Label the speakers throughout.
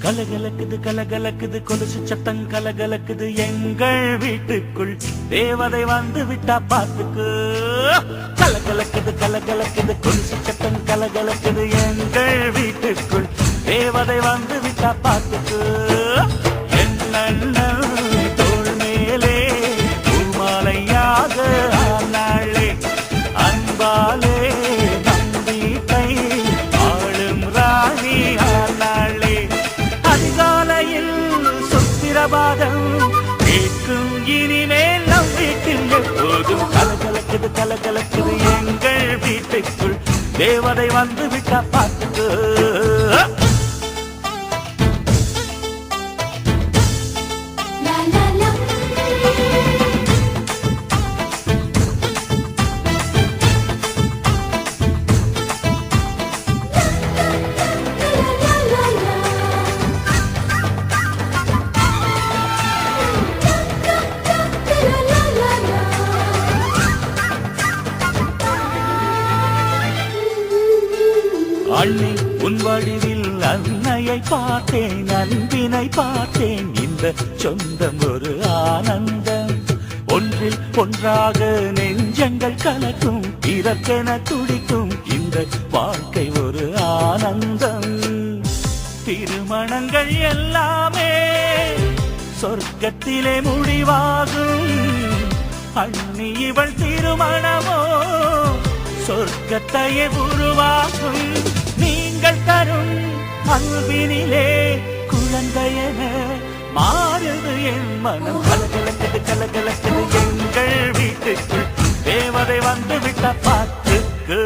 Speaker 1: கலகலக்குது கலகலக்குது கொலுசு சத்தம் கலகலக்குது எங்கள் வீட்டுக்குள் தேவதை வந்து விட்டா பாத்துக்கு. கலகலக்குது கலகலக்குது கொலுசு சத்தம் கலகலக்குது எங்கள் வீட்டுக்குள் தேவதை வந்து விட்டா பாத்துக்கு. என்ன தோள் மேலே பூமாலையாக ஆனாளே அன்பாலே நம்பிக்கை ஆளும் ராணி ஆனாளே. அதிகாலையில் சுத்திரபாதம் கேட்கும் இனிமேல் நம் வீட்டில் எப்போதும் கலகலக்குது கலகலக்குது எங்கள் வீட்டுக்குள் தேவதை வந்து விட்டா பார்த்துக்கு. அள்ளி உன் வடிவில் அன்னையை பார்த்தேன் அன்பினை பார்த்தேன். இந்த சொந்தம் ஒரு ஆனந்தம் ஒன்றில் ஒன்றாக நெஞ்சங்கள் கலக்கும் பிறக்கென துடிக்கும் இந்த வாழ்க்கை ஒரு ஆனந்தம். திருமணங்கள் எல்லாமே சொர்க்கத்திலே முடிவாகும். அண்ணி இவள் திருமணமோ சொர்க்கத்தையே உருவாகும். நீங்கள் தரும் அன்பினிலே குழந்தையென மாறுது என் மனம். கலகலக்குது கலகலக்குது எங்கள் வீட்டுக்குள் தேவதை வந்து விட்ட பாத்துக்கு.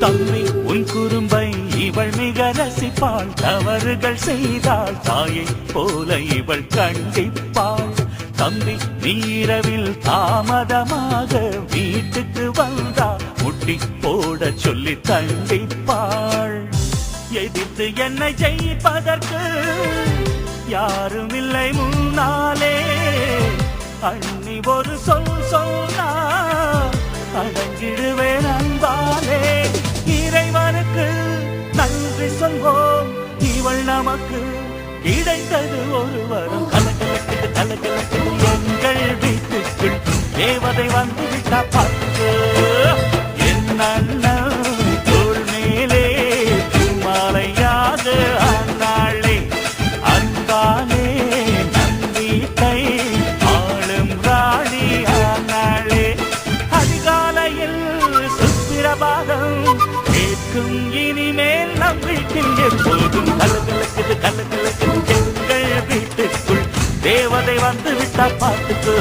Speaker 1: தம்பி உன் குறும்பை இவள் மிக ரசிப்பாள். தவறுகள் செய்தால் தாயை போல இவள் கண்டிப்பாள். தம்பி நீரவில் தாமதமாக வீட்டுக்கு வந்தா முட்டி போட சொல்லி தண்டிப்பாள். எதிர்த்து என்னை ஜெயிப்பதற்கு யாரும் இல்லை முன்னாலே. அண்ணி ஒரு சொன்னா அடங்கிடுவேன் அன்பாலே. இறைவனுக்கு நன்றி சொல்வோம் இவள் நமக்கு கிடைத்தது ஒரு வரம். கலகலக்குது கலகலக்குது எங்கள் வீட்டுக்குள் தேவதை வந்து விட்டா பார்த்து. என் அண்ணன் தோள் மேலே பூமாலையாக ஆனாளே அன்பாலே நம்பிக்கை ஆளும் ராணி ஆனாளே. அதிகாலையில் சுத்திரபாதம் கேட்கும் இனிமேல் நம் வீட்டில் எப்போதும் கலகலக்குது கலகலக்குது எங்கள் வீட்டுக்குள் தேவதை வந்து விட்டா பார்த்துக்கு.